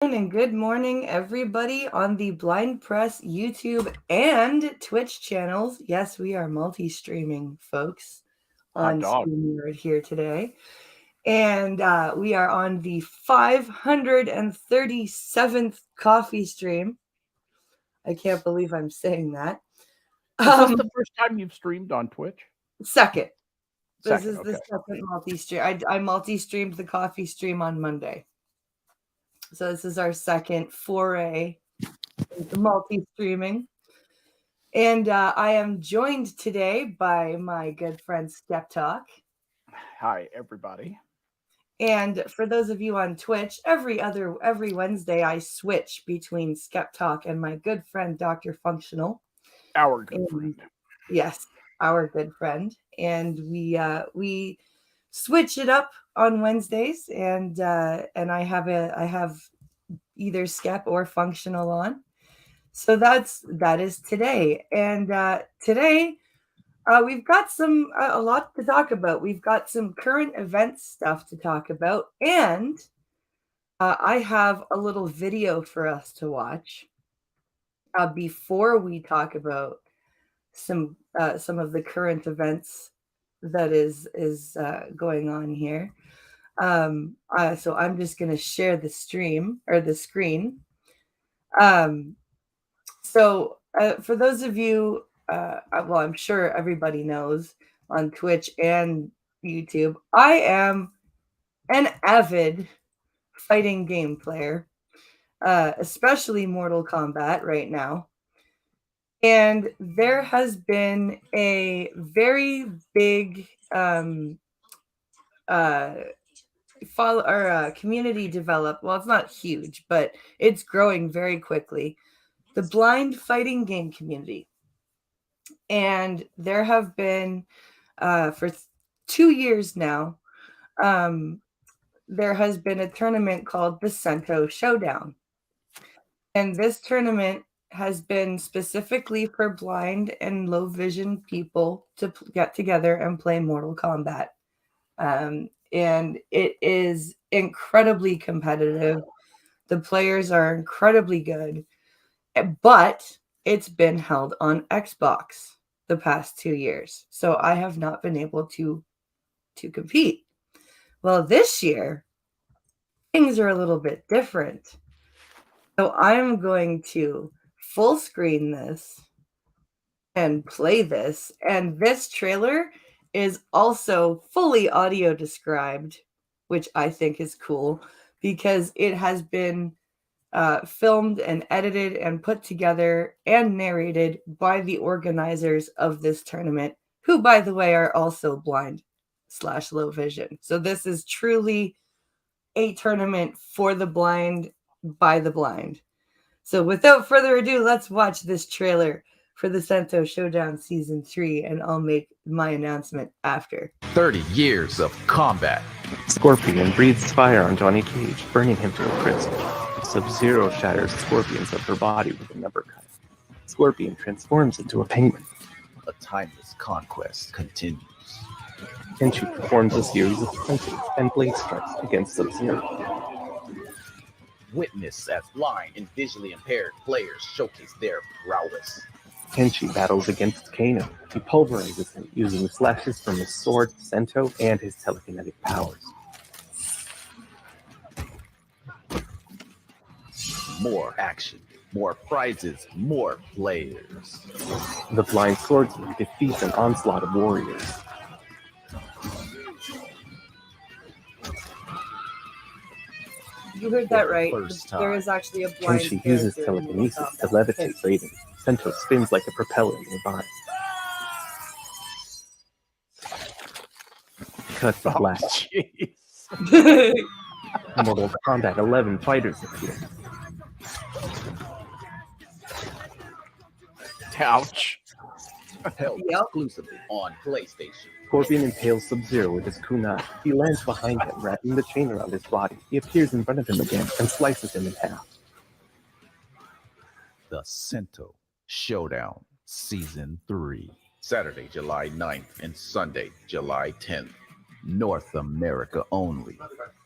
And good morning, everybody on the Blind Press YouTube and Twitch channels. Yes, we are multi-streaming, folks, on StreamYard here today. And we are on the 537th coffee stream. I can't believe I'm saying that. Is this the first time you've streamed on Twitch? Second. This is the second multi-stream. I multi-streamed the coffee stream on Monday. So this is our second foray into multi-streaming. And I am joined today by my good friend Skep Talk. Hi, everybody. And for those of you on Twitch, every Wednesday I switch between Skep Talk and my good friend Dr. Functional. Our good friend. Yes, our good friend. And we switch it up on Wednesdays, and I have either Skep or Functional on. So that is today, and today we've got a lot to talk about. We've got some current event stuff to talk about, and I have a little video for us to watch before we talk about some of the current events that is going on here. So I'm just going to share the stream or the screen. So for those of you, well, I'm sure everybody knows on Twitch and YouTube, I am an avid fighting game player, especially Mortal Kombat right now. And there has been a very big community develop. Well, it's not huge, but it's growing very quickly. The blind fighting game community. And there have been, for 2 years now, there has been a tournament called the Sento Showdown. And this tournament has been specifically for blind and low vision people to get together and play Mortal Kombat. And it is incredibly competitive. The players are incredibly good. But it's been held on Xbox the past 2 years. So I have not been able to compete. Well, this year, things are a little bit different. So I'm going to full screen this and play this. And this trailer is also fully audio described, which I think is cool because it has been filmed and edited and put together and narrated by the organizers of this tournament, who, by the way, are also blind/low vision. So this is truly a tournament for the blind by the blind. So without further ado, let's watch this trailer for the Sento Showdown Season 3, and I'll make my announcement after. 30 years of combat. Scorpion breathes fire on Johnny Cage, burning him to a crisp. Sub-Zero shatters Scorpion's upper body with an uppercut. Scorpion transforms into a penguin. A timeless conquest continues. Kenshi performs a series of punches and blade strikes against Sub-Zero. Witness as blind and visually impaired players showcase their prowess. Kenshi battles against Kano. He pulverizes him using slashes from his sword, Sento, and his telekinetic powers. More action, more prizes, more players. The blind swordsman defeats an onslaught of warriors. You heard that right. There is actually a blind Kenshi uses telekinesis to levitate Raiden. Sento spins like a propeller nearby. Cut to black. Mortal Kombat 11 fighters appear. Ouch. Held exclusively on PlayStation. Scorpion impales Sub-Zero with his kunai. He lands behind him, wrapping the chain around his body. He appears in front of him again and slices him in half. The Sento Showdown Season 3. Saturday, July 9th and Sunday, July 10th. North America only.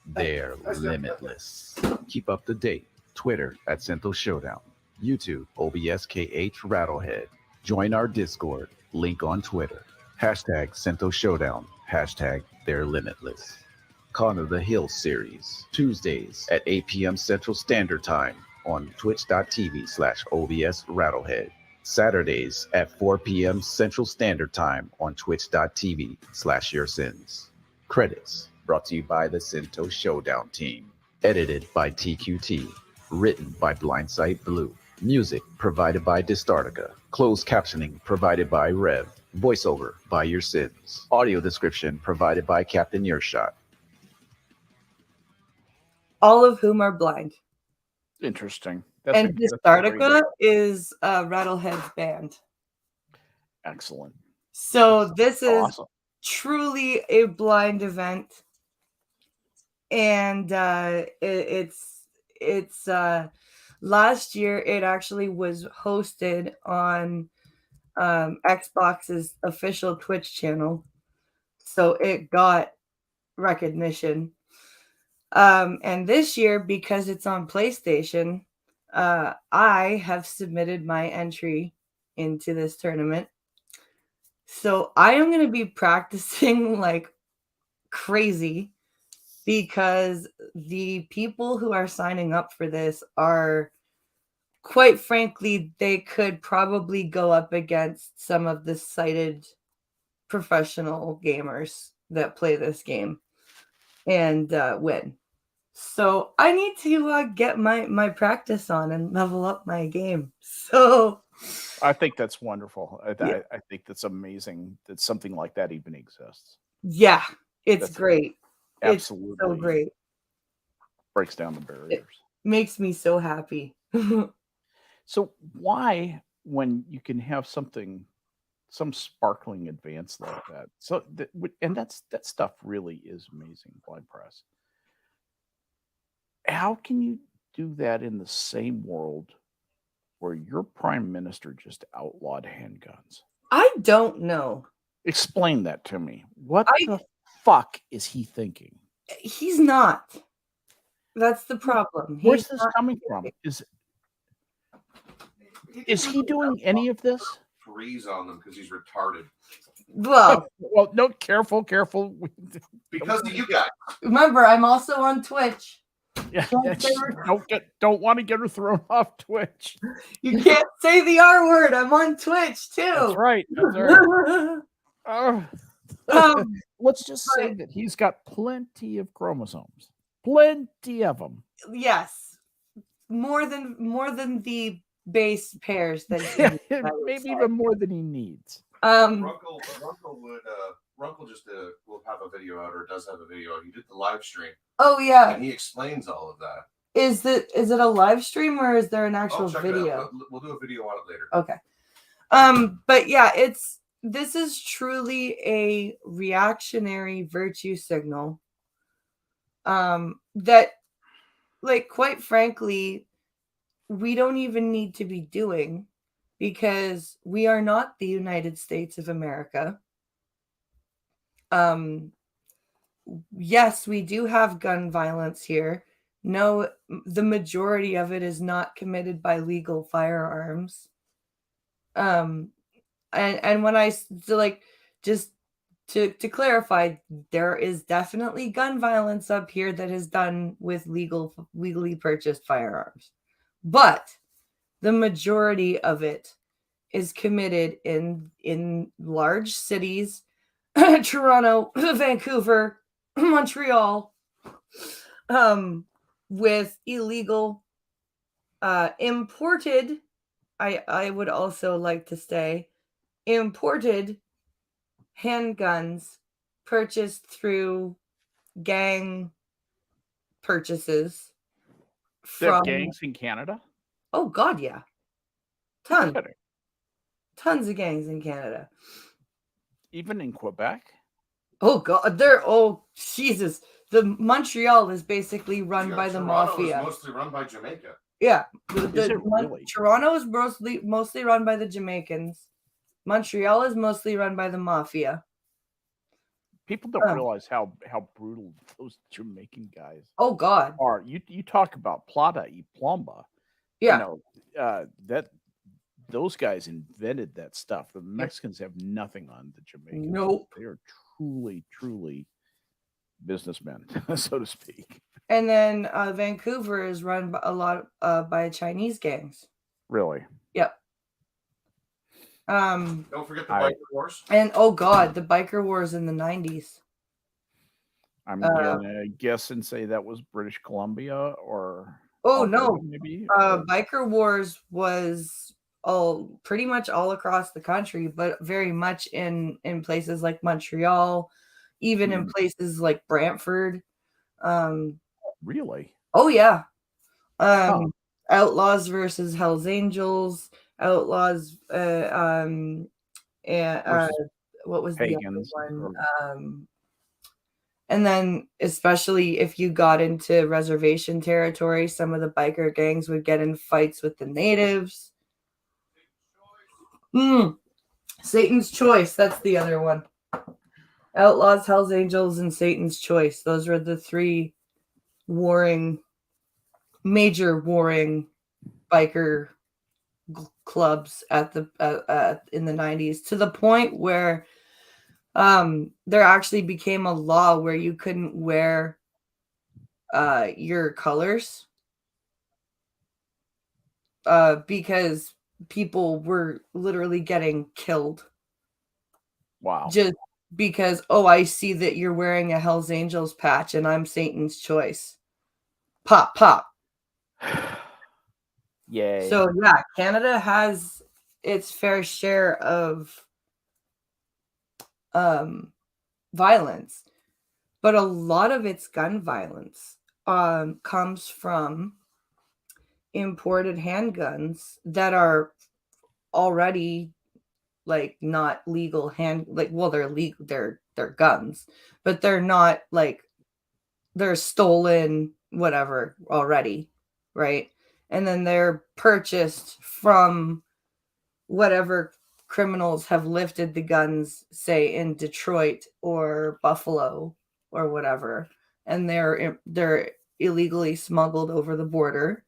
They're limitless. Keep up to date Twitter at Sento Showdown, YouTube OBSKH Rattlehead. Join our Discord, link on Twitter. Hashtag Sento Showdown, hashtag They're Limitless. Con of the Hill series, Tuesdays at 8 p.m. Central Standard Time on twitch.tv/OBS Rattlehead. Saturdays at 4 p.m. Central Standard Time on twitch.tv/YourSins. Credits brought to you by the Sento Showdown team. Edited by TQT. Written by Blindsight Blue. Music provided by Distartica. Closed captioning provided by Rev. Voiceover by Your Sins. Audio description provided by Captain Earshot. All of whom are blind. Interesting. And Distartica is Rattlehead's band. Excellent. So this is Awesome. truly a blind event. And it's last year it actually was hosted on Xbox's official Twitch channel. So it got recognition. And this year, because it's on PlayStation, I have submitted my entry into this tournament. So I am going to be practicing like crazy because the people who are signing up for this are, quite frankly, they could probably go up against some of the cited professional gamers that play this game and win. So I need to get my practice on and level up my game. So I think that's wonderful. I Yeah. think that's amazing that something like that even exists. yeah, it's That's great. Absolutely. It's so great. Breaks down the barriers. Makes me so happy. So why, when you can have some sparkling advance like that? So that stuff really is amazing. Blind press. How can you do that in the same world where your prime minister just outlawed handguns? I don't know. Explain that to me. What I- the fuck is he thinking? He's not. That's the problem. Where's He's this not- coming from? Is he doing any of this? Freeze on them because he's retarded. Well, Well, no, careful. Because of you guys. remember, I'm also on Twitch. Yeah, Don't say don't want to get her thrown off Twitch. You can't say the R word. I'm on Twitch too. That's right. That's right. Let's just say but- that he's got plenty of chromosomes. Plenty of them. Yes, more than the base pairs that he needs, I would Maybe say. even more than he needs. Runkle just will have a video out, or does have a video out. He did the live stream Oh yeah. and he explains all of that. Is it a live stream or is there an actual Check it video? out. We'll do a video on it later. Okay. But yeah, this is truly a reactionary virtue signal. That, like, quite frankly, we don't even need to be doing, because we are not the United States of America. Yes, we do have gun violence here. No, the majority of it is not committed by legal firearms. And when I just to clarify, there is definitely gun violence up here that is done with legally purchased firearms, but the majority of it is committed in large cities, Toronto, Vancouver, Montreal, with illegal imported, I would also like to say, imported handguns purchased through gang purchases They have from gangs in Canada? Oh God, yeah. Tons of gangs in Canada. Even in Quebec? Oh God, Jesus. The Montreal is basically run by the Toronto mafia. is mostly run by Jamaica. Yeah, Is it really? Toronto is mostly run by the Jamaicans. Montreal is mostly run by the mafia. People don't Uh. realize how brutal those Jamaican guys Oh God. are. You talk about plata y plomba. You Yeah. know, that those guys invented that stuff. The Mexicans have nothing on the Jamaicans. Nope. They are truly businessmen, so to speak. And then Vancouver is run by a lot by Chinese gangs. Really. Yep. Don't forget the biker wars. And oh God, the biker wars in the 90s. I'm gonna guess and say that was British Columbia or Oh Alberta, no. maybe. Biker wars was pretty much all across the country, but very much in places like Montreal, even in places like Brantford. Really? Oh yeah. Outlaws versus Hells Angels, Outlaws and what was the other Pagans. one? And then especially if you got into reservation territory, some of the biker gangs would get in fights with the natives. Satan's Choice, that's the other one. Outlaws, Hells Angels, and Satan's Choice. Those were the three major warring biker clubs at the in the 90s, to the point where there actually became a law where you couldn't wear your colors because people were literally getting killed. Wow. Just because, oh, I see that you're wearing a Hells Angels patch and I'm Satan's Choice. Pop, pop. Yay. So yeah, Canada has its fair share of violence, but a lot of its gun violence comes from imported handguns that are already like not legal they're legal, they're guns, but they're not like they're stolen whatever already, right? And then they're purchased from whatever criminals have lifted the guns, say in Detroit or Buffalo or whatever, and they're illegally smuggled over the border,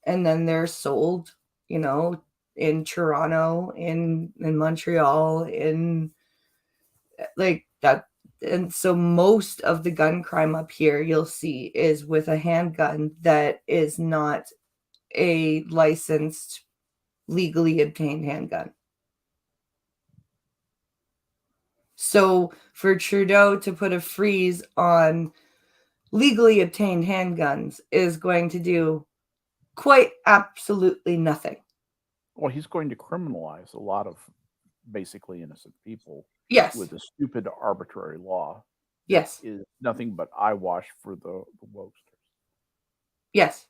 and then they're sold, in Toronto, in Montreal, in like that. And so most of the gun crime up here you'll see is with a handgun that is not a licensed, legally obtained handgun. So for Trudeau to put a freeze on legally obtained handguns is going to do quite absolutely nothing. Well, he's going to criminalize a lot of basically innocent people. Yes. With a stupid arbitrary law. Yes. Is nothing but eyewash for the wokesters. Yes.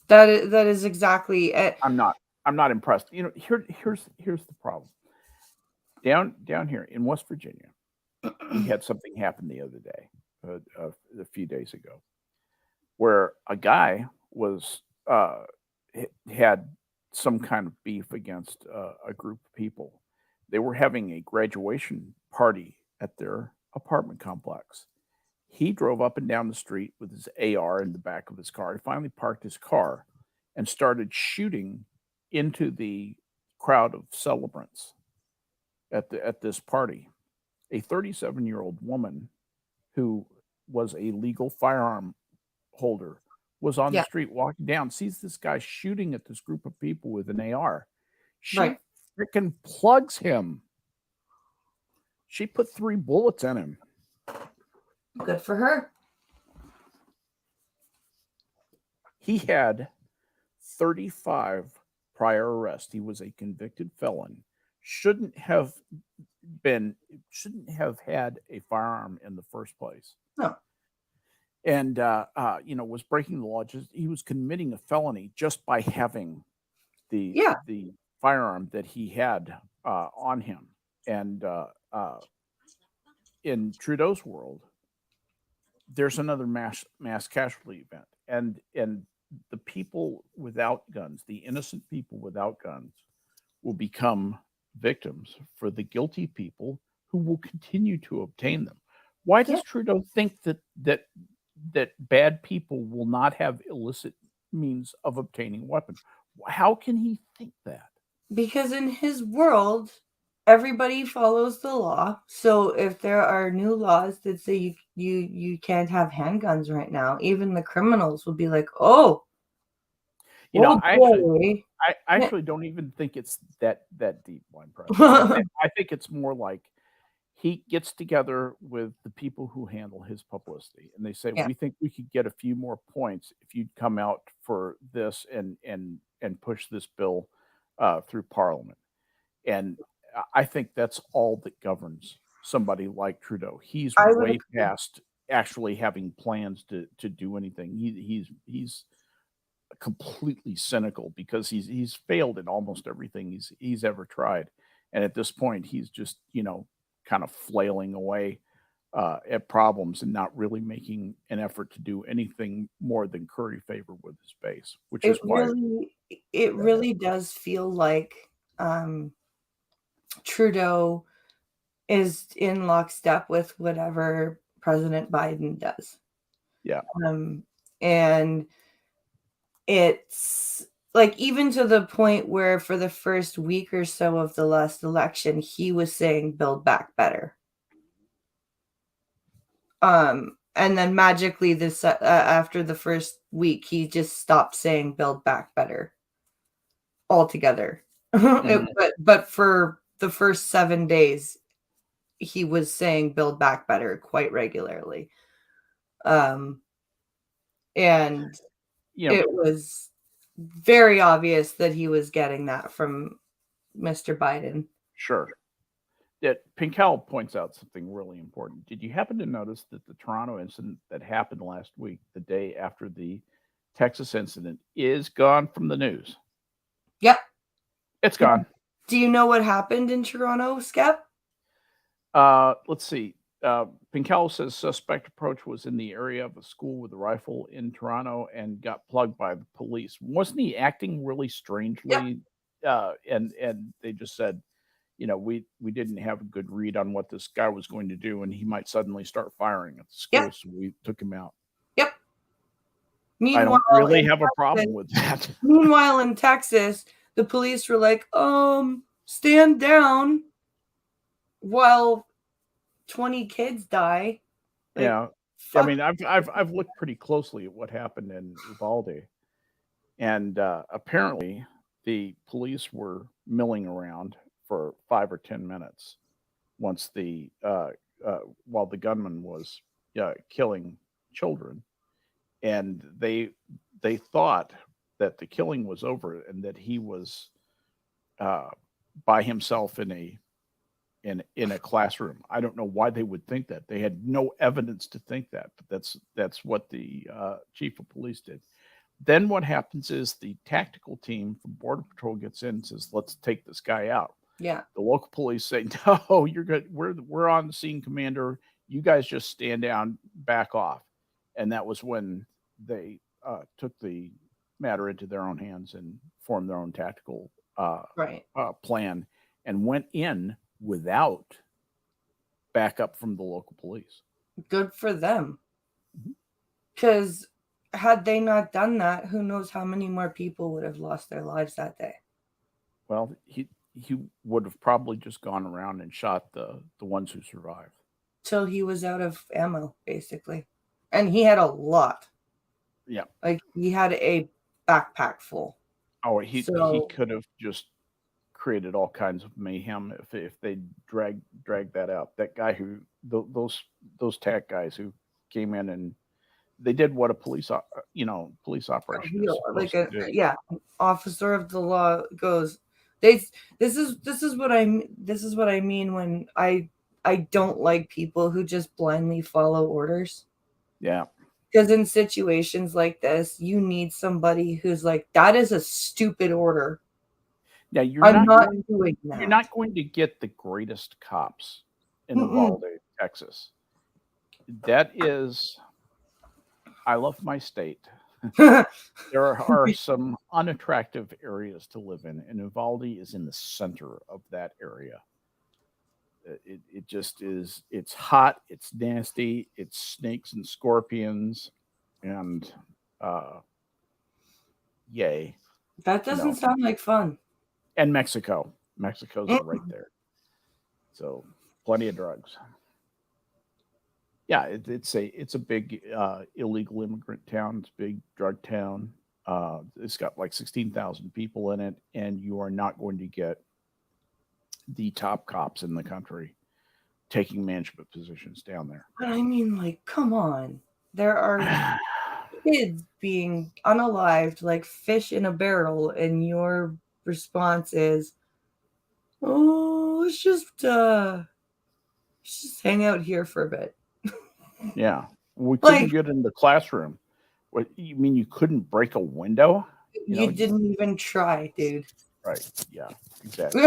That is exactly it. I'm not impressed. Here's the problem. Down here in West Virginia, we had something happen the other day, a few days ago, where a guy was had some kind of beef against a group of people. They were having a graduation party at their apartment complex. He drove up and down the street with his AR in the back of his car. He finally parked his car and started shooting into the crowd of celebrants at this party. A 37-year-old woman who was a legal firearm holder was on the street walking down, sees this guy shooting at this group of people with an AR. She freaking plugs him. She put 3 bullets in him. Good for her. He had 35 prior arrests. He was a convicted felon. Shouldn't have had a firearm in the first place. No. And was breaking the law. He was committing a felony just by having the firearm that he had on him. And in Trudeau's world, there's another mass casualty event, and the people without guns, the innocent people without guns, will become victims for the guilty people who will continue to obtain them. Why does Yeah. Trudeau think that bad people will not have illicit means of obtaining weapons? How can he think that? Because in his world, everybody follows the law. So if there are new laws that say you can't have handguns right now, even the criminals will be like, "Oh, You know, oh boy." I actually don't even think it's that deep, Blind President. I think it's more like he gets together with the people who handle his publicity, and they say, Yeah. "We think we could get a few more points if you'd come out for this and push this bill through Parliament." And I think that's all that governs somebody like Trudeau. He's I would way agree. past actually having plans to do anything. He's completely cynical because he's failed in almost everything he's ever tried, and at this point he's just kind of flailing away at problems and not really making an effort to do anything more than curry favor with his base, which is why It really does feel like Trudeau is in lockstep with whatever President Biden does. yeah. And it's like even to the point where for the first week or so of the last election, he was saying "Build Back Better." And then magically this after the first week, he just stopped saying "Build Back Better" altogether. But for the first 7 days, he was saying "Build Back Better" quite regularly. And it was very obvious that he was getting that from Mr. Biden. Sure. That Pinkel points out something really important. Did you happen to notice that the Toronto incident that happened last week, the day after the Texas incident, is gone from the news? Yep. It's gone. Do you know what happened in Toronto, Skep? Let's see. Pinkel says suspect approach was in the area of a school with a rifle in Toronto and got plugged by the police. Wasn't he acting really strangely? Yep. And they just said, we didn't have a good read on what this guy was going to do, and he might suddenly start firing at the school, Yep. so we took him out. Yep. I don't really have a problem with that. Meanwhile, in Texas, the police were like, stand down while 20 kids die. Like, yeah. I mean, I've looked pretty closely at what happened in Uvalde, and apparently the police were milling around for 5 or 10 minutes once while the gunman was killing children, and they thought that the killing was over and that he was by himself in a classroom. I don't know why they would think that. They had no evidence to think that, but that's what the chief of police did. Then what happens is the tactical team from Border Patrol gets in and says, "Let's take this guy out." Yeah. The local police say, "No, you're good. We're on the scene, Commander. You guys just stand down, back off." And that was when they took the matter into their own hands and formed their own tactical plan and went in without backup from the local police. Good for them. Because had they not done that, who knows how many more people would have lost their lives that day. Well, he would have probably just gone around and shot the ones who survived. Till he was out of ammo, basically. And he had a lot. Yeah. Like, he had a backpack full. Oh, he could have just created all kinds of mayhem if they dragged that out. That guy those TAC guys who came in and they did what a police operation is like to do. An officer of the law goes. This is what I mean when I don't like people who just blindly follow orders. Yeah. Because in situations like this, you need somebody who's like, that is a stupid order. Yeah, I'm not doing that. You're not going to get the greatest cops in Uvalde, Texas. That is, I love my state. There are some unattractive areas to live in, and Uvalde is in the center of that area. It just is. It's hot. It's nasty. It's snakes and scorpions, and yay. That doesn't sound like fun. And Mexico's right there, so plenty of drugs. Yeah, it's a big illegal immigrant town. It's a big drug town. It's got like 16,000 people in it, and you are not going to get the top cops in the country taking management positions down there. But I mean, like, come on. There are kids being unalived like fish in a barrel, and your response is, oh, let's just hang out here for a bit. Yeah. We couldn't get in the classroom. What you mean you couldn't break a window? You didn't even try, dude. Right. Yeah, exactly.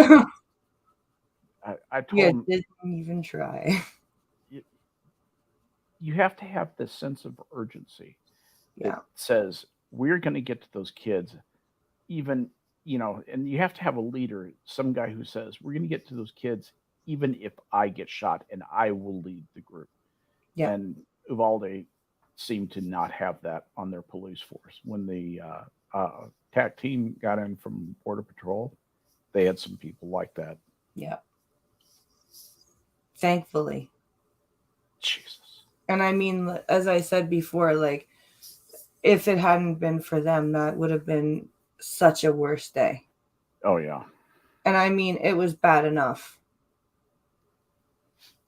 I told him, didn't even try. You have to have this sense of urgency. Yeah. That says we're going to get to those kids, even, and you have to have a leader, some guy who says we're going to get to those kids, even if I get shot, and I will lead the group. Yeah. And Uvalde seemed to not have that on their police force. When the TAC team got in from Border Patrol, they had some people like that. Yeah. Thankfully. Jesus. And I mean, as I said before, like, if it hadn't been for them, that would have been such a worse day. Oh, yeah. And I mean, it was bad enough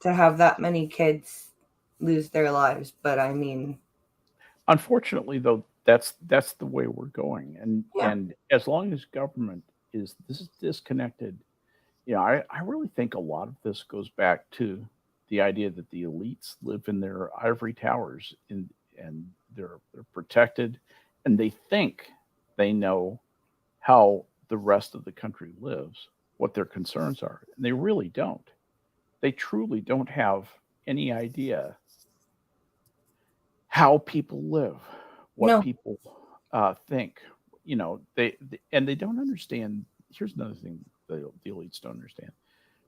to have that many kids lose their lives. But I mean, unfortunately, though, that's the way we're going. And as long as government is disconnected, I really think a lot of this goes back to the idea that the elites live in their ivory towers and they're protected, and they think they know how the rest of the country lives, what their concerns are. And they really don't. They truly don't have any idea how people live, what people think. They don't understand. Here's another thing the elites don't understand.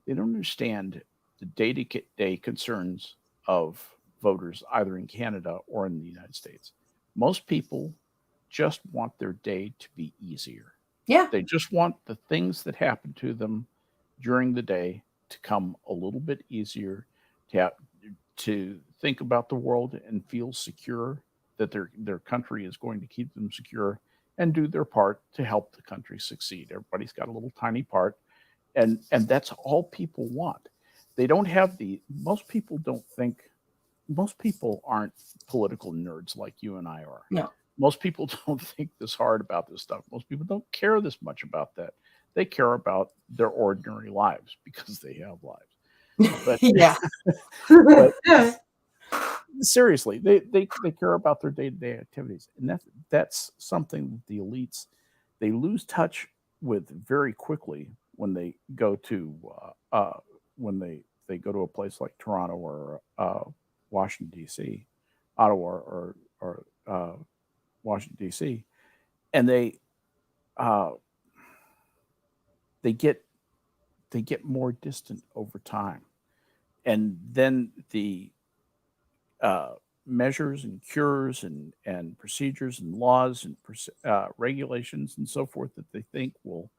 They don't understand the day-to-day concerns of voters either in Canada or in the United States. Most people just want their day to be easier. Yeah. They just want the things that happen to them during the day to come a little bit easier, to think about the world and feel secure that their country is going to keep them secure and do their part to help the country succeed. Everybody's got a little tiny part, and that's all people want. They don't have most people aren't political nerds like you and I are. No. Most people don't think this hard about this stuff. Most people don't care this much about that. They care about their ordinary lives because they have lives. But yeah. But seriously, they care about their day-to-day activities. And that's something that the elites, they lose touch with very quickly when they go to a place like Toronto or Washington D.C., Ottawa or Washington D.C., and they get more distant over time, and then the measures and cures and procedures and laws and regulations and so forth that they think will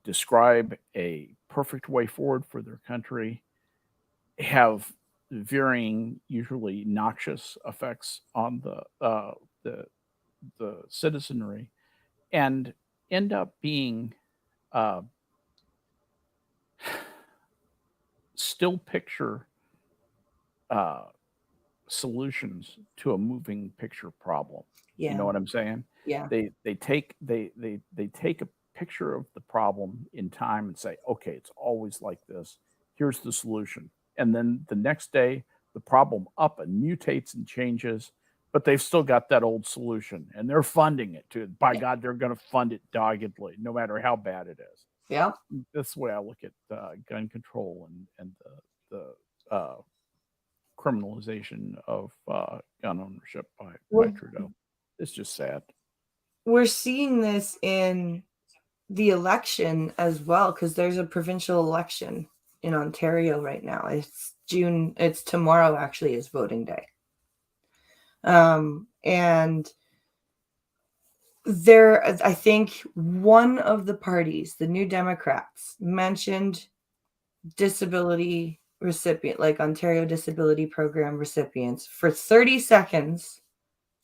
describe a perfect way forward for their country have varying, usually noxious effects on the citizenry, and end up being still picture solutions to a moving picture problem. Yeah. You know what I'm saying? Yeah. They take a picture of the problem in time and say, okay, it's always like this. Here's the solution. And then the next day, the problem up and mutates and changes, but they've still got that old solution and they're funding it too. By God, they're going to fund it doggedly, no matter how bad it is. Yeah. That's the way I look at gun control and the criminalization of gun ownership by Trudeau. It's just sad. We're seeing this in the election as well, because there's a provincial election in Ontario right now. It's tomorrow actually is voting day. And I think one of the parties, the New Democrats, mentioned disability recipient, like Ontario Disability Program recipients, for 30 seconds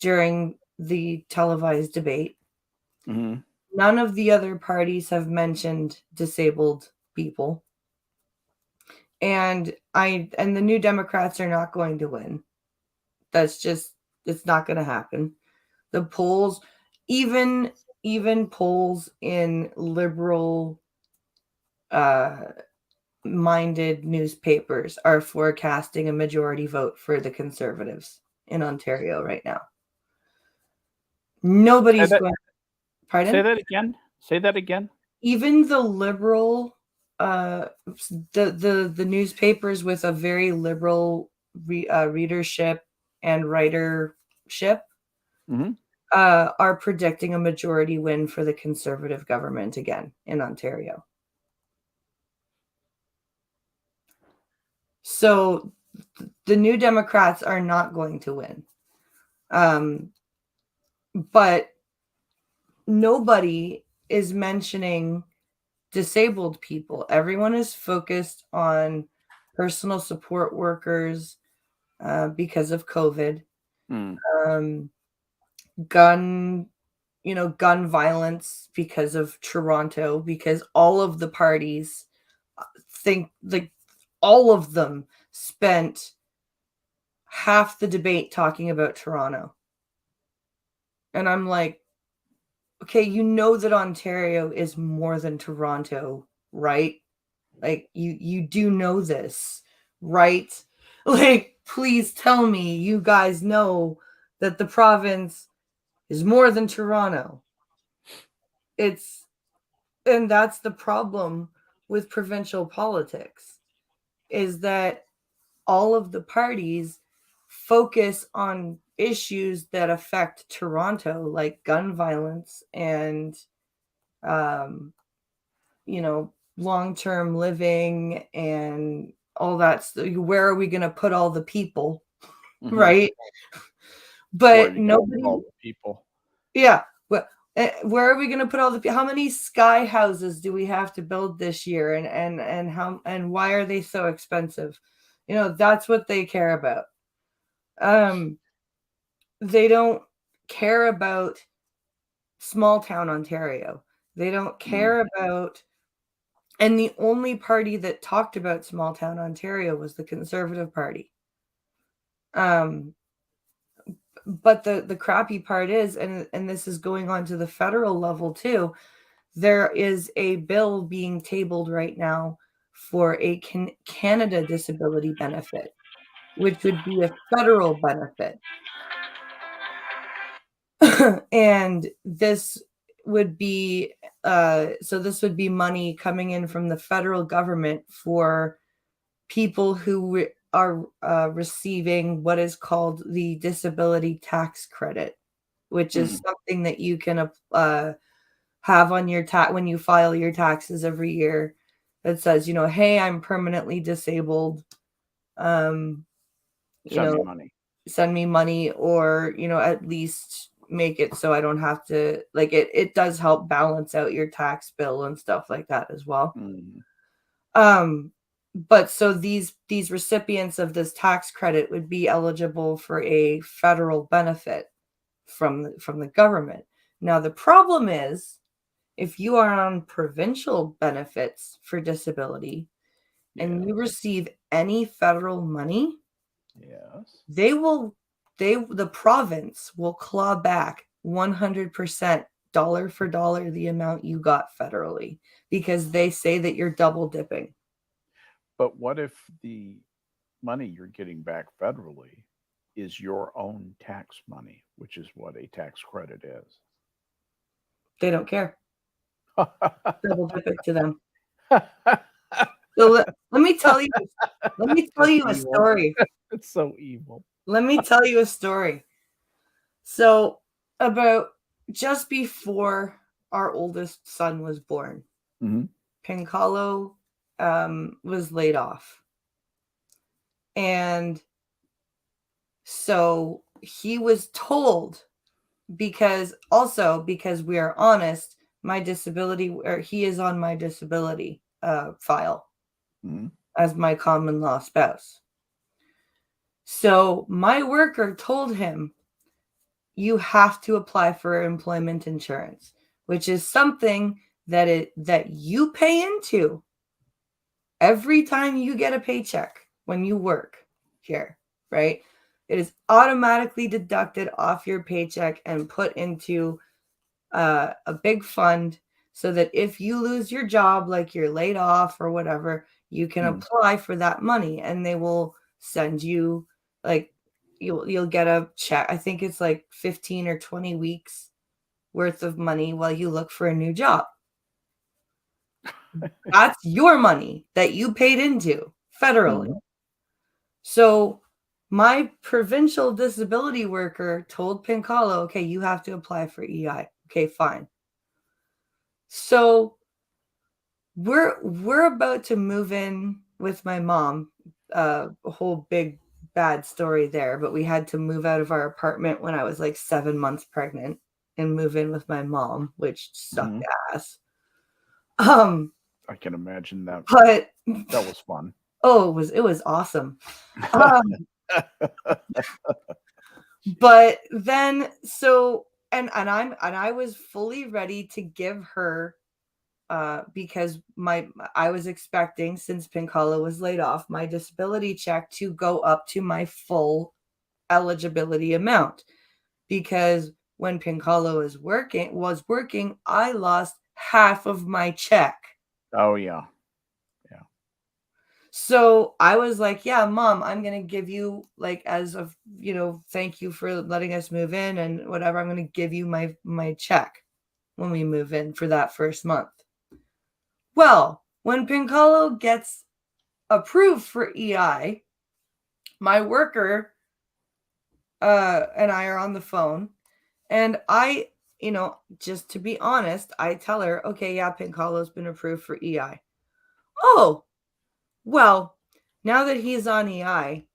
during the televised debate. Mhm. None of the other parties have mentioned disabled people. And the New Democrats are not going to win. It's not going to happen. The polls, even polls in liberal minded newspapers are forecasting a majority vote for the Conservatives in Ontario right now. Nobody's going. Pardon? Say that again. Say that again. Even the liberal, the newspapers with a very liberal readership and writership Mhm. Are predicting a majority win for the Conservative government again in Ontario. So the New Democrats are not going to win. But nobody is mentioning disabled people. Everyone is focused on personal support workers because of COVID, gun violence because of Toronto, because all of the parties think, like, all of them spent half the debate talking about Toronto. And I'm like, okay, you know that Ontario is more than Toronto, right? Like, you do know this, right? Like, please tell me you guys know that the province is more than Toronto. And that's the problem with provincial politics, is that all of the parties focus on issues that affect Toronto, like gun violence and, long-term living and all that. Where are we going to put all the people, right? But nobody. All the people. Yeah. Where are we going to put all the? How many sky houses do we have to build this year, and why are they so expensive? That's what they care about. They don't care about small town Ontario. They don't care about, and the only party that talked about small town Ontario was the Conservative Party. But the crappy part is, and this is going on to the federal level too, there is a bill being tabled right now for a Canada disability benefit, which would be a federal benefit. And this would be this would be money coming in from the federal government for people who are receiving what is called the disability tax credit, which is something that you can have on your when you file your taxes every year, that says, hey, I'm permanently disabled. Send me money. Send me money, or at least make it so I don't have to, like, it does help balance out your tax bill and stuff like that as well. But so these recipients of this tax credit would be eligible for a federal benefit from the government. Now the problem is, if you are on provincial benefits for disability and you receive any federal money, the province will claw back 100%, dollar for dollar, the amount you got federally, because they say that you're double dipping. But what if the money you're getting back federally is your own tax money, which is what a tax credit is? They don't care. Double dip it to them. So let me tell you a story. It's so evil. Let me tell you a story. So about just before our oldest son was born, Pincalo was laid off. And so he was told, because we are honest, my disability, or he is on my disability file as my common law spouse. So my worker told him, you have to apply for employment insurance, which is something that you pay into every time you get a paycheck when you work here, right? It is automatically deducted off your paycheck and put into a big fund, so that if you lose your job, like you're laid off or whatever, you can apply for that money, and they will send you, like, you'll get a check. I think it's like 15 or 20 weeks worth of money while you look for a new job. That's your money that you paid into federally. So my provincial disability worker told Pincalo, okay, you have to apply for EI. Okay, fine. So we're about to move in with my mom. A whole big bad story there, but we had to move out of our apartment when I was like 7 months pregnant and move in with my mom, which sucked ass. I can imagine that. But that was fun. Oh, it was awesome. But then I was fully ready to give her because I was expecting, since Pincalo was laid off, my disability check to go up to my full eligibility amount, because when Pincalo was working, I lost half of my check. Oh yeah. So I was like, yeah, Mom, I'm going to give you, like, as of, thank you for letting us move in and whatever, I'm going to give you my check when we move in for that first month. Well, when Pincalo gets approved for EI, my worker and I are on the phone, and I, just to be honest, I tell her, okay, yeah, Pincalo's been approved for EI. Oh, well, now that he's on EI,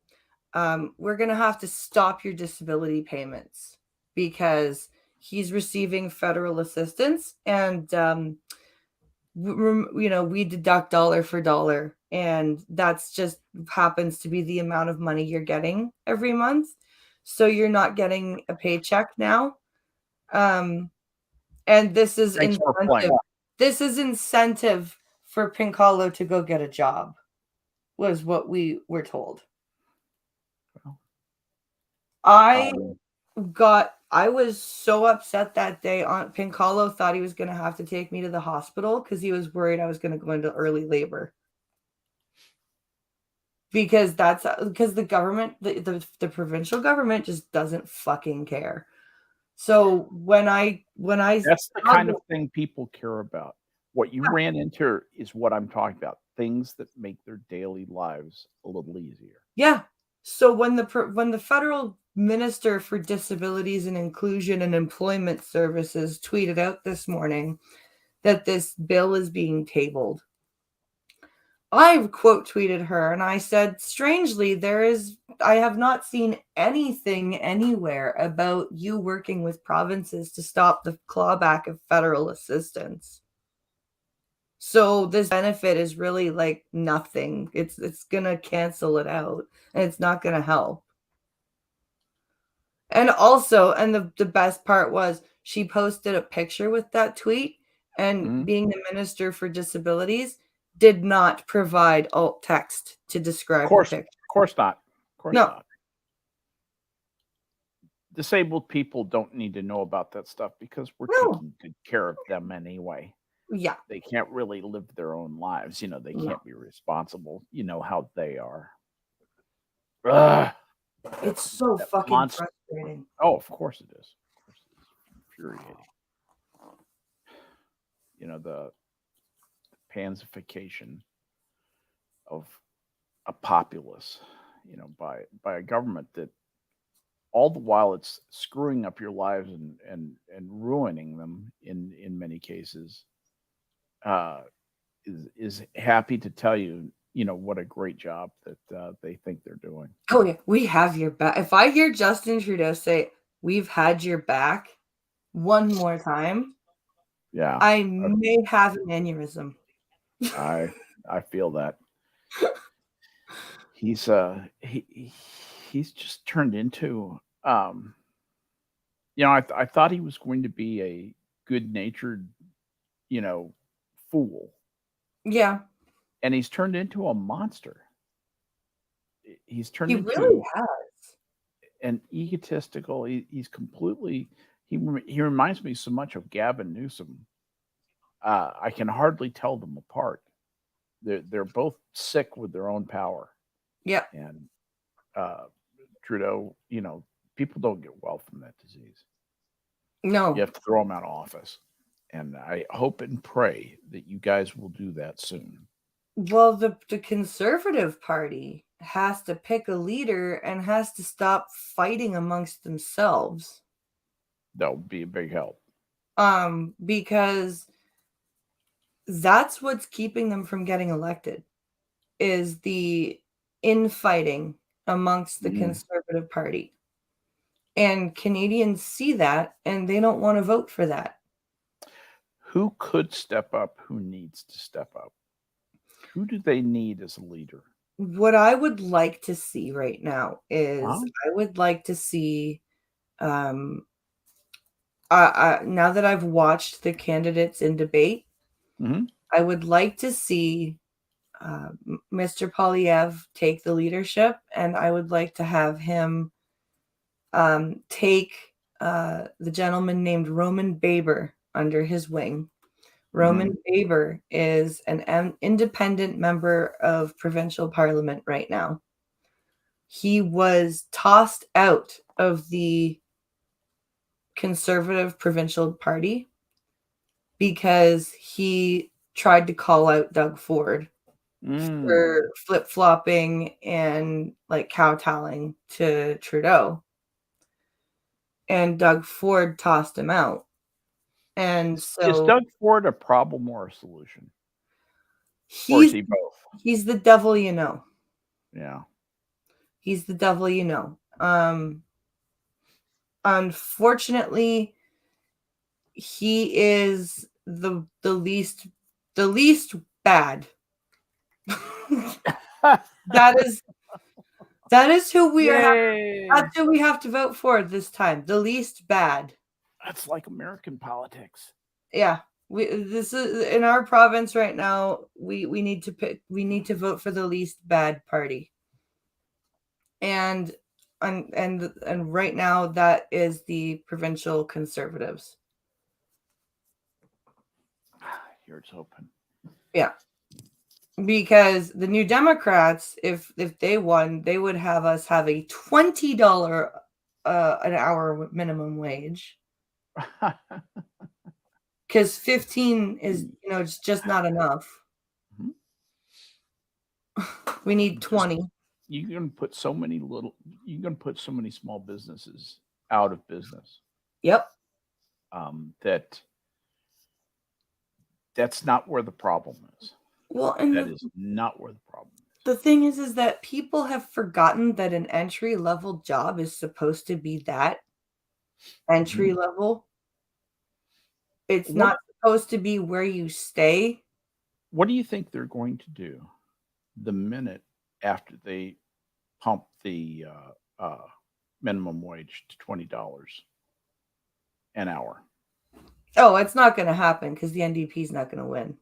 we're going to have to stop your disability payments because he's receiving federal assistance, and, we deduct dollar for dollar, and that's just happens to be the amount of money you're getting every month. So you're not getting a paycheck now. And this is incentive. This is incentive for Pincalo to go get a job, was what we were told. I was so upset that day. Pincalo thought he was going to have to take me to the hospital because he was worried I was going to go into early labor. Because the government, the provincial government just doesn't fucking care. So when I that's the kind of thing people care about. What you ran into is what I'm talking about. Things that make their daily lives a little easier. Yeah. So when the federal Minister for Disabilities and Inclusion and Employment Services tweeted out this morning that this bill is being tabled, I quote tweeted her and I said, strangely, I have not seen anything anywhere about you working with provinces to stop the clawback of federal assistance. So this benefit is really like nothing. It's going to cancel it out, and it's not going to help. And also, the best part was she posted a picture with that tweet, and being the Minister for Disabilities did not provide alt text to describe the picture. Of course not. No. Not. Disabled people don't need to know about that stuff because we're taking good care of them anyway. Yeah. They can't really live their own lives. They can't be responsible. You know how they are. It's so fucking frustrating. Oh, of course it is. Of course it is. Infuriating. The pansification of a populace, by a government that all the while it's screwing up your lives and ruining them in many cases. is happy to tell you, what a great job that they think they're doing. Oh yeah, we have your back. If I hear Justin Trudeau say, "We've had your back," one more time, Yeah, I may have an aneurysm. I feel that. He's he's just turned into I thought he was going to be a good-natured, fool, Yeah, and he's turned into a monster. He's turned he into really has. an egotistical. He's completely. He reminds me so much of Gavin Newsom. I can hardly tell them apart. They're both sick with their own power. Yeah. And Trudeau, people don't get well from that disease. No. You have to throw them out of office. And I hope and pray that you guys will do that soon. Well, the Conservative Party has to pick a leader and has to stop fighting amongst themselves. That would be a big help. Because that's what's keeping them from getting elected, is the infighting amongst the Conservative Party. And Canadians see that, and they don't want to vote for that. Who could step up? Who needs to step up? Who do they need as a leader? What I would like to see right now is I would like to see, now that I've watched the candidates in debate, I would like to see Mr. Poilievre take the leadership, and I would like to have him take the gentleman named Roman Baber under his wing. Roman Baber is an independent member of provincial parliament right now. He was tossed out of the Conservative provincial party because he tried to call out Doug Ford for flip-flopping and like kowtowing to Trudeau. And Doug Ford tossed him out. And so is Doug Ford a problem or a solution? Or is he both? He's the devil, you know. Yeah. He's the devil, you know. Unfortunately, he is the least bad. That is who we are. That's who we have to vote for this time. The least bad. That's like American politics. Yeah. This is in our province right now. We need to pick. We need to vote for the least bad party. And right now that is the provincial Conservatives. Here's hoping. Yeah. Because the New Democrats, if they won, they would have us have a $20 an hour minimum wage. Because 15 is, it's just not enough. We need 20. You're going to put so many small businesses out of business. Yep. That's not where the problem is. Well, and that is not where the problem is. The thing is that people have forgotten that an entry-level job is supposed to be that entry level. It's not supposed to be where you stay. What do you think they're going to do the minute after they pump the minimum wage to $20 an hour? Oh, it's not going to happen because the NDP is not going to win.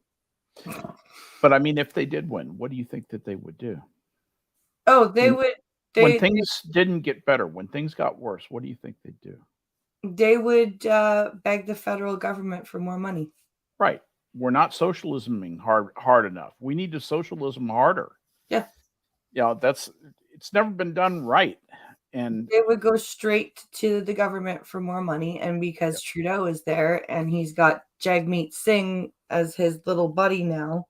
But I mean, if they did win, what do you think that they would do? Oh, they would. When things didn't get better, when things got worse, what do you think they'd do? They would beg the federal government for more money. Right. We're not socialisming hard enough. We need to socialism harder. Yeah. It's never been done right. And they would go straight to the government for more money. And because Trudeau is there and he's got Jagmeet Singh as his little buddy now.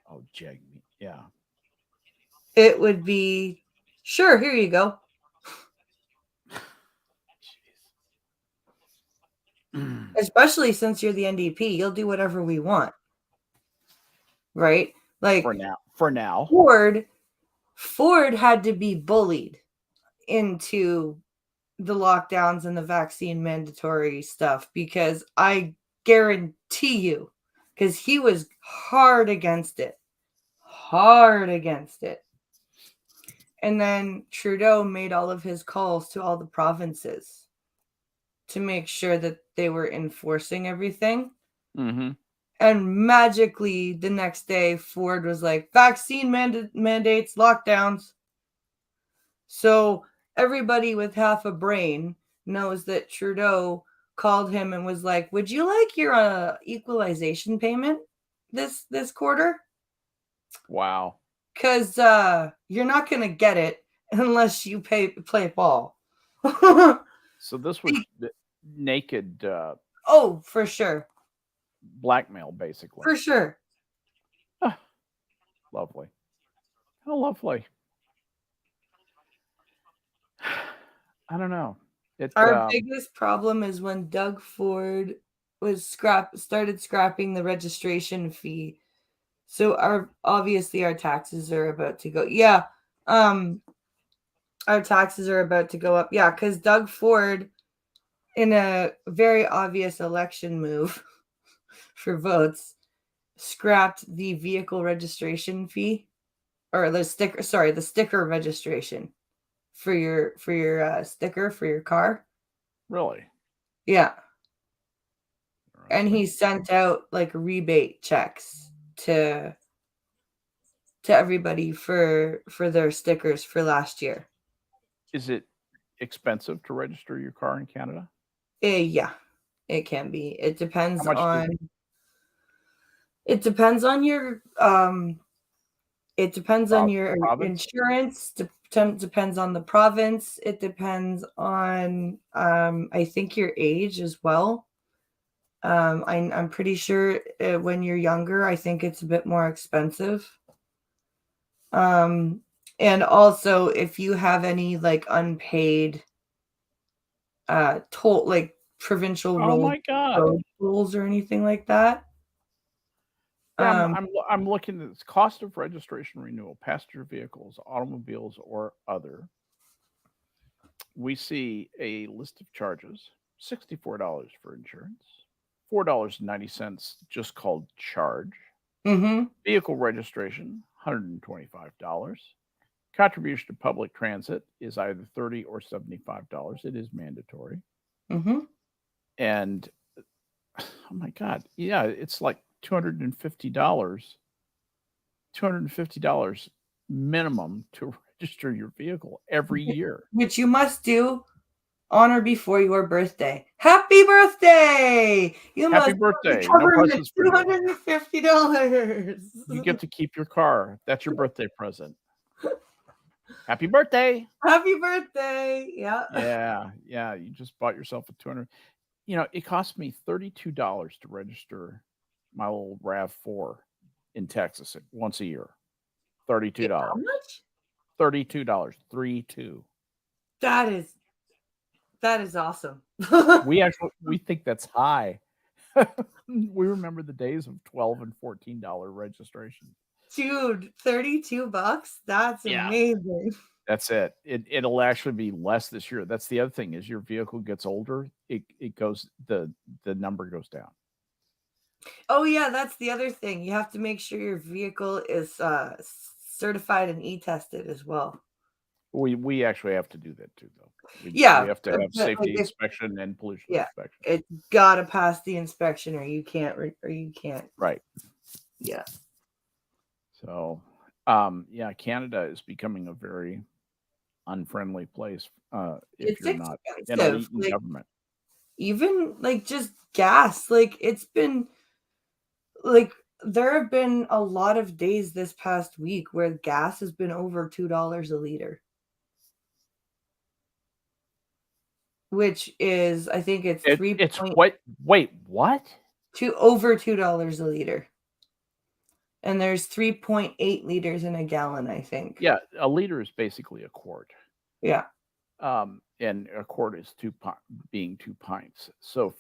Oh, Jagmeet. Yeah. It would be, sure, here you go. Especially since you're the NDP, you'll do whatever we want. right? Like For now. Ford had to be bullied into the lockdowns and the vaccine mandatory stuff, because I guarantee you, because he was hard against it. And then Trudeau made all of his calls to all the provinces to make sure that they were enforcing everything. Mm-hmm. And magically, the next day, Ford was like, vaccine mandates, lockdowns. So everybody with half a brain knows that Trudeau called him and was like, would you like your equalization payment this quarter? Wow. Because you're not going to get it unless you play ball. So this was naked Oh, for sure. blackmail, basically. For sure. Lovely. How lovely. I don't know. Our biggest problem is when Doug Ford was started scrapping the registration fee. So obviously our taxes are about to go. Yeah. Our taxes are about to go up. Yeah, because Doug Ford, in a very obvious election move for votes, scrapped the vehicle registration fee, or the sticker registration for your sticker for your car. Really? Yeah. And he sent out like rebate checks to everybody for their stickers for last year. Is it expensive to register your car in Canada? Yeah, it can be. It depends How much on it depends on your it depends on your province? insurance, depends on the province, it depends on I think your age as well. I'm pretty sure when you're younger, I think it's a bit more expensive. And also if you have any like unpaid toll, like provincial Oh my God. road rules or anything like that. Yeah, I'm looking at this cost of registration renewal, passenger vehicles, automobiles, or other. We see a list of charges: $64 for insurance, $4.90 just called charge. Mm-hmm. Vehicle registration, $125. Contribution to public transit is either $30 or $75. It is mandatory. Mm-hmm. And oh my God, yeah, it's like $250 minimum to register your vehicle every year. Which you must do on or before your birthday. Happy birthday! Happy birthday. No presents for you. $250. You get to keep your car. That's your birthday present. Happy birthday. Happy birthday. Yeah. Yeah. You just bought yourself a 200. You know, it cost me $32 to register my little RAV4 in Texas once a year. $32. How much? $32. 32. That is awesome. We think that's high. We remember the days of $12 and $14 registration. Dude, $32? That's amazing. That's it. It'll actually be less this year. That's the other thing, is your vehicle gets older, it goes, the number goes down. Oh yeah, that's the other thing. You have to make sure your vehicle is certified and e-tested as well. We actually have to do that too, though. We have to have safety inspection and pollution inspection. It's got to pass the inspection, or you can't. Right. Yeah. So, Canada is becoming a very unfriendly place if you're not in a leading government. Even like just gas, like it's been like there have been a lot of days this past week where gas has been over $2 a liter. Which is, I think it's wait, what? Over $2 a liter. And there's 3.8 liters in a gallon, I think. Yeah, a liter is basically a quart. Yeah. And a quart is 2 pints. So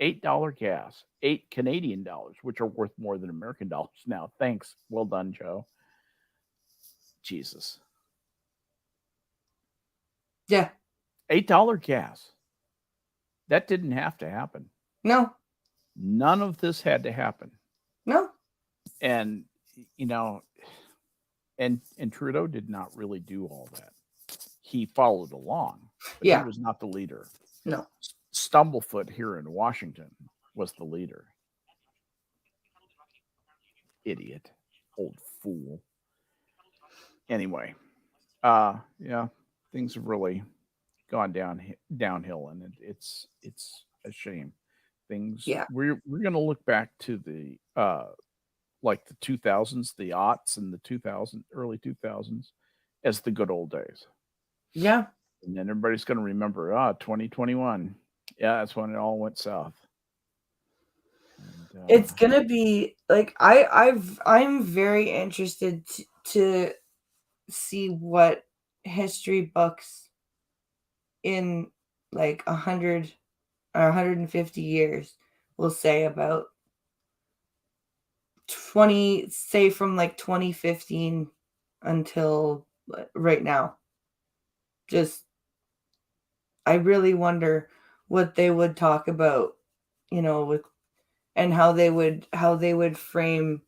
$8 gas, 8 Canadian dollars, which are worth more than American dollars now. Thanks. Well done, Joe. Jesus. Yeah. $8 gas. That didn't have to happen. No. None of this had to happen. No. And, you know, and Trudeau did not really do all that. He followed along, but Yeah. he was not the leader. No. Stumblefoot here in Washington was the leader. Idiot. Old fool. Anyway, yeah, things have really gone downhill, and it's a shame. Things, Yeah. we're going to look back to the like the 2000s, the aughts, and the early 2000s as the good old days. Yeah. And then everybody's going to remember 2021. Yeah, that's when it all went south. And, it's gonna be like I'm very interested to see what history books in like 100 or 150 years will say about 20, say from like 2015 until right now. Just, I really wonder what they would talk about, you know, with, and how they would frame,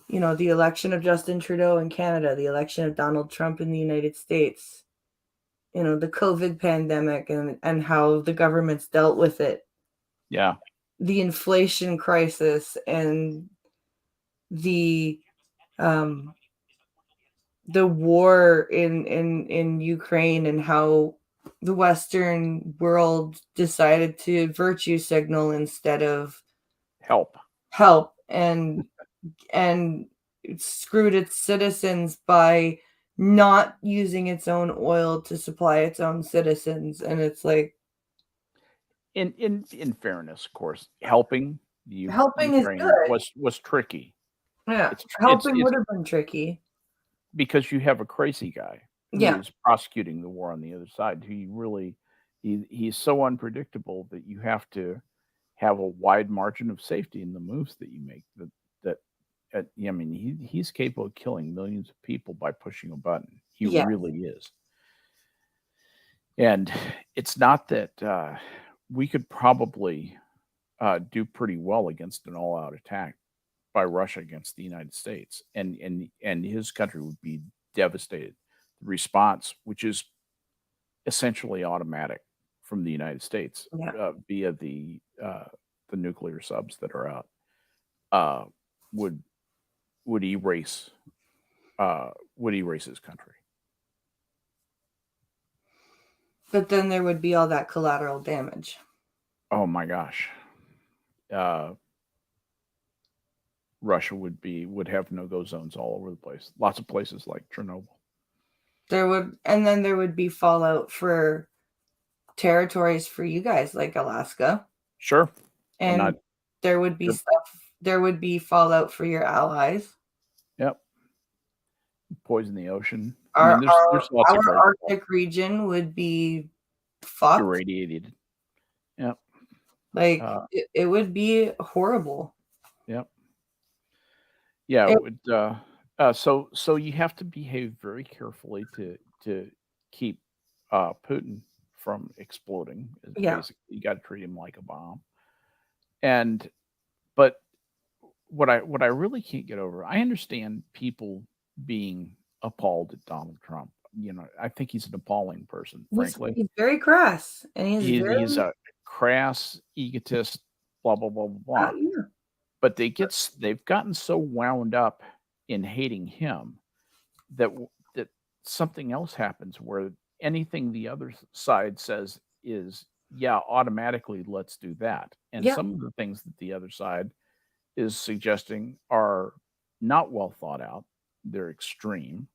you know, the election of Justin Trudeau in Canada, the election of Donald Trump in the United States, you know, the COVID pandemic, and how the government's dealt with it. Yeah. The inflation crisis, and the war in Ukraine, and how the Western world decided to virtue signal instead of help, and it screwed its citizens by not using its own oil to supply its own citizens. And it's like, in fairness, of course, helping Ukraine is good. was tricky. Yeah, helping would have been tricky because you have a crazy guy Yeah. who's prosecuting the war on the other side. He's so unpredictable that you have to have a wide margin of safety in the moves that you make. I mean, he's capable of killing millions of people by pushing a button. He really is. And it's not that we could probably do pretty well against an all-out attack by Russia against the United States, and his country would be devastated. The response, which is essentially automatic from the United States via the nuclear subs that are out, would erase his country. But then there would be all that collateral damage. Oh my gosh. Russia would have no-go zones all over the place. Lots of places like Chernobyl. There would be fallout for territories for you guys, like Alaska. Sure. And there would be there would be fallout for your allies. Yep. Poison the ocean. Our Arctic region would be fucked. Irradiated. Yep. Like it would be horrible. Yep. Yeah, it would. So you have to behave very carefully to keep Putin from exploding. Basically, you got to treat him like a bomb. But what I really can't get over, I understand people being appalled at Donald Trump. You know, I think he's an appalling person, frankly. He's very crass, and he's a crass egotist. Blah blah blah blah blah. But they've gotten so wound up in hating him that something else happens where anything the other side says is, yeah, automatically let's do that. And some of the things that the other side is suggesting are not well thought out. They're extreme,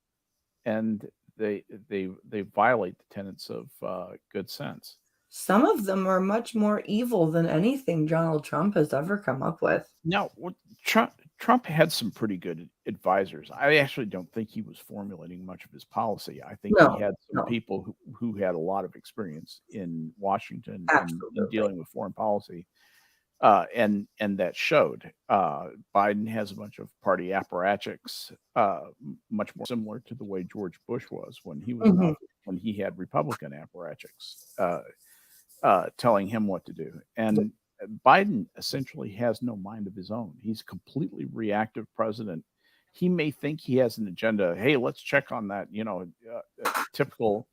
and they violate the tenets of good sense. Some of them are much more evil than anything Donald Trump has ever come up with. No, Trump had some pretty good advisors. I actually don't think he was formulating much of his policy. I think he had some people who had a lot of experience in Washington and in dealing with foreign policy. and that showed. Biden has a bunch of party apparatchiks, much more similar to the way George Bush was when he was in Mhm. office, when he had Republican apparatchiks telling him what to do. And Biden essentially has no mind of his own. He's a completely reactive president. He may think he has an agenda. Hey, let's check on that. Typical.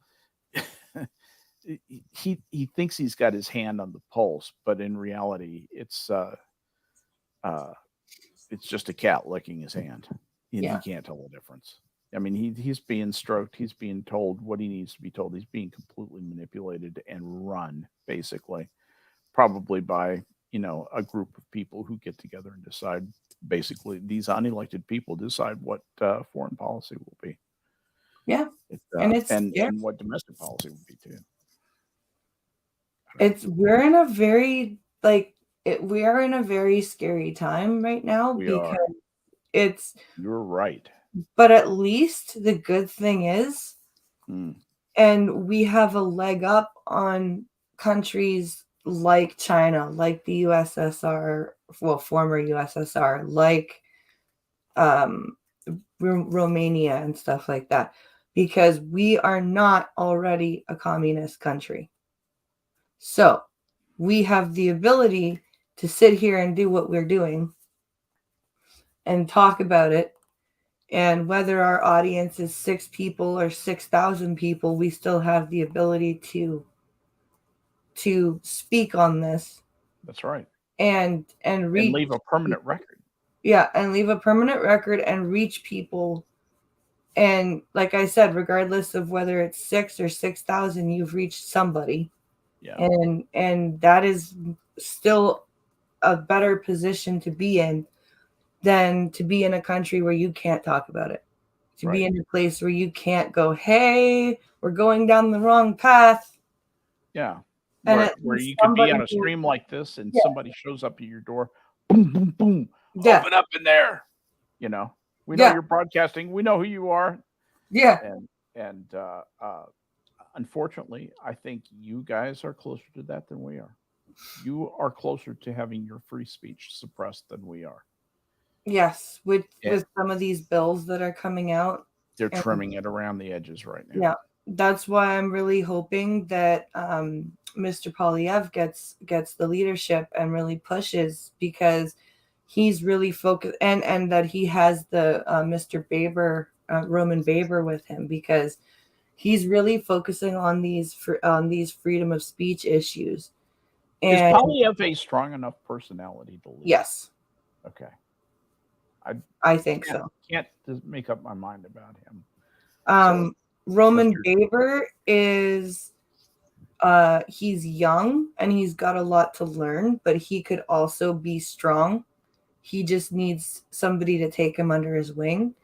he thinks he's got his hand on the pulse, but in reality, it's just a cat licking his hand, and Yeah. he can't tell the difference. I mean, he's being stroked. He's being told what he needs to be told. He's being completely manipulated and run, basically, probably by a group of people who get together and decide. Basically, these unelected people decide what foreign policy will be. Yeah. And it's and scary. what domestic policy will be too. We're in a very we are in a very scary time right now We because are. You're right. but at least the good thing is, and we have a leg up on countries like China, like the USSR, well, former USSR, like Romania and stuff like that, because we are not already a communist country. So we have the ability to sit here and do what we're doing and talk about it. And whether our audience is 6 people or 6,000 people, we still have the ability to speak on this. That's right. And leave a permanent record. Yeah, and leave a permanent record and reach people. And like I said, regardless of whether it's 6 or 6,000, you've reached somebody. Yeah. And that is still a better position to be in than to be in a country where you can't talk about it. To be in a place where you can't go, hey, we're going down the wrong path. Yeah. And where you could be on a stream like this and somebody shows up at your door, boom, boom, boom, open up in there. We know you're broadcasting. We know who you are. Yeah. And unfortunately, I think you guys are closer to that than we are. You are closer to having your free speech suppressed than we are. Yes, with some of these bills that are coming out. They're trimming it around the edges right now. Yeah, that's why I'm really hoping that Mr. Polyev gets the leadership and really pushes, because he's really focused, and that he has the Mr. Baber, Roman Baber with him, because he's really focusing on these freedom of speech issues. And is Polyev a strong enough personality to lead? Yes. Okay. I think so. Can't just make up my mind about him. Roman Baber is he's young and he's got a lot to learn, but he could also be strong. He just needs somebody to take him under his wing.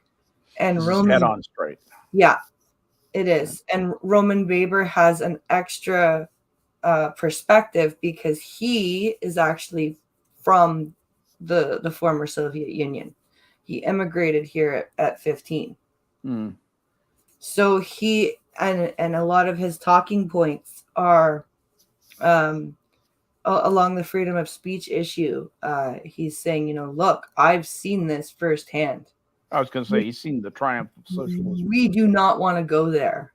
And Roman, head on straight. Yeah, it is. And Roman Baber has an extra perspective because he is actually from the former Soviet Union. He immigrated here at 15. So he and a lot of his talking points are along the freedom of speech issue. He's saying, look, I've seen this firsthand. I was going to say, he's seen the triumph of socialism. We do not want to go there.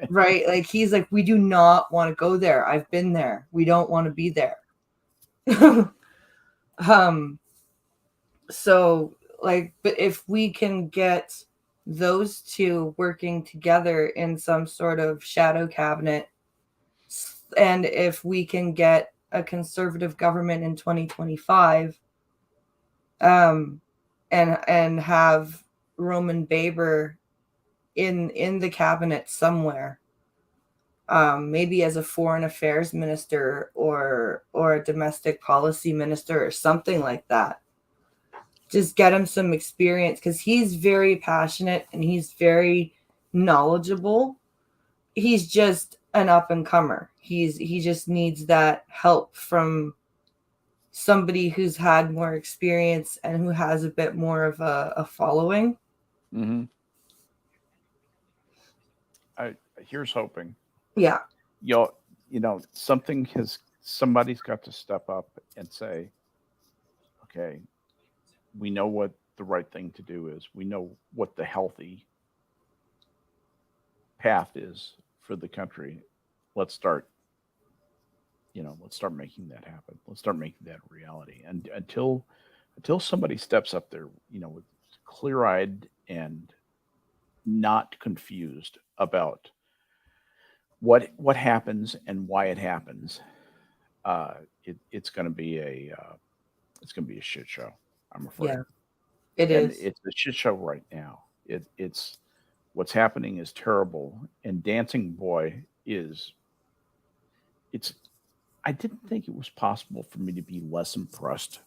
Right? Like, he's like, we do not want to go there. I've been there. We don't want to be there. So, but if we can get those two working together in some sort of shadow cabinet, and if we can get a conservative government in 2025, and have Roman Baber in the cabinet somewhere, maybe as a foreign affairs minister or a domestic policy minister or something like that. Just get him some experience, because he's very passionate and he's very knowledgeable. He's just an up and comer. He just needs that help from somebody who's had more experience and who has a bit more of a following. Here's hoping. Yeah. Something has somebody's got to step up and say, okay, we know what the right thing to do is. We know what the healthy path is for the country. Let's start making that happen. Let's start making that a reality. And until somebody steps up there, with clear-eyed and not confused about what happens and why it happens, it's going to be a shit show. I'm afraid. Yeah, it And is. it's a shit show right now. It's what's happening is terrible. And Dancing Boy I didn't think it was possible for me to be less impressed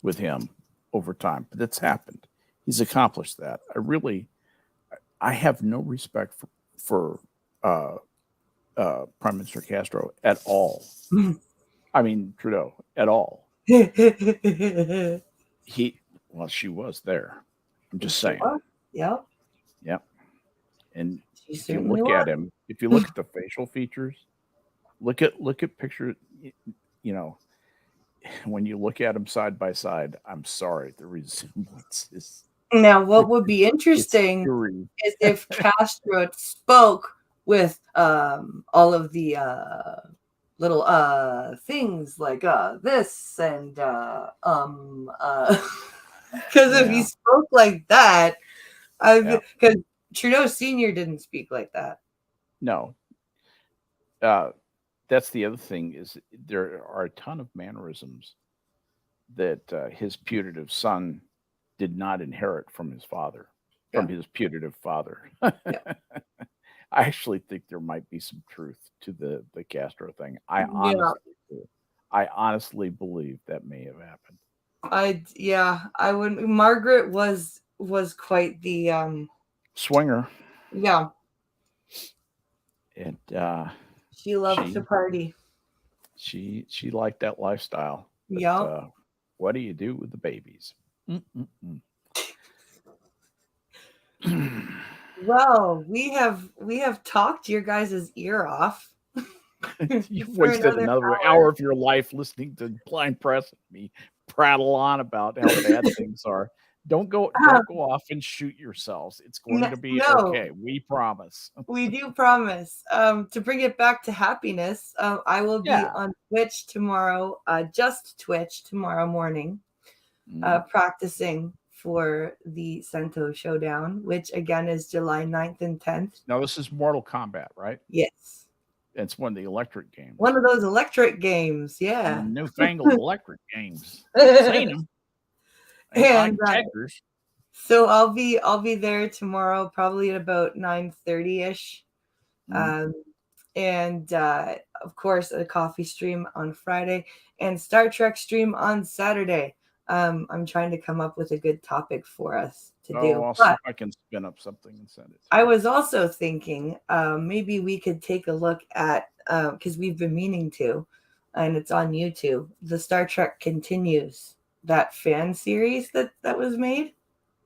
with him over time, but it's happened. He's accomplished that. I have no respect for Prime Minister Castro at all. I mean, Trudeau at all. She was there. I'm just saying. Yep. Yep. And She if you certainly look was. at him, if you look at the facial features, look at pictures, when you look at them side by side, I'm sorry, the resemblance is. Now, what would be interesting is if Castro spoke with all of the little things like this and because if he spoke like that, because Trudeau Sr. didn't speak like that. No. That's the other thing is there are a ton of mannerisms that his putative son did not inherit from his father, from his putative father. I actually think there might be some truth to the Castro thing. I honestly believe that may have happened. I wouldn't. Margaret was quite the swinger. Yeah. And she loved to party. She liked that lifestyle. Yeah. What do you do with the babies? Well, we have talked your guys' ear off. You've wasted another hour of your life listening to Blind Press and me prattle on about how bad things are. Don't go off and shoot yourselves. It's going to be okay. We promise. We do promise. To bring it back to happiness, I will be on Twitch tomorrow, just Twitch tomorrow morning, practicing for the Sento Showdown, which again is July 9th and 10th. Now, this is Mortal Kombat, right? Yes. It's one of the electric games. One of those electric games, yeah. Newfangled electric games. I've seen them. And so I'll be there tomorrow, probably at about 9:30ish. And of course a coffee stream on Friday and Star Trek stream on Saturday. I'm trying to come up with a good topic for us to do. I'll see if I can spin up something and send it. I was also thinking maybe we could take a look at because we've been meaning to, and it's on YouTube. The Star Trek Continues, that fan series that was made.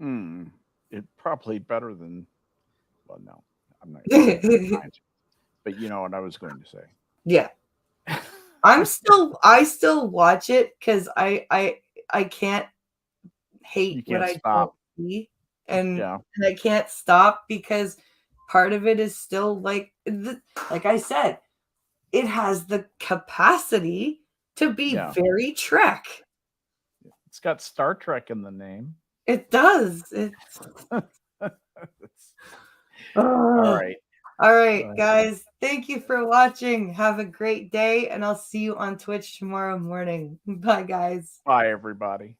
It probably better than. Well, no, I'm not. But you know what I was going to say. Yeah, I still watch it because I can't hate what I don't see, and I can't stop because part of it is still like I said, it has the capacity to be very Trek. It's got Star Trek in the name. It does. It's All right, guys. Thank you for watching. Have a great day, and I'll see you on Twitch tomorrow morning. Bye, guys. Bye, everybody.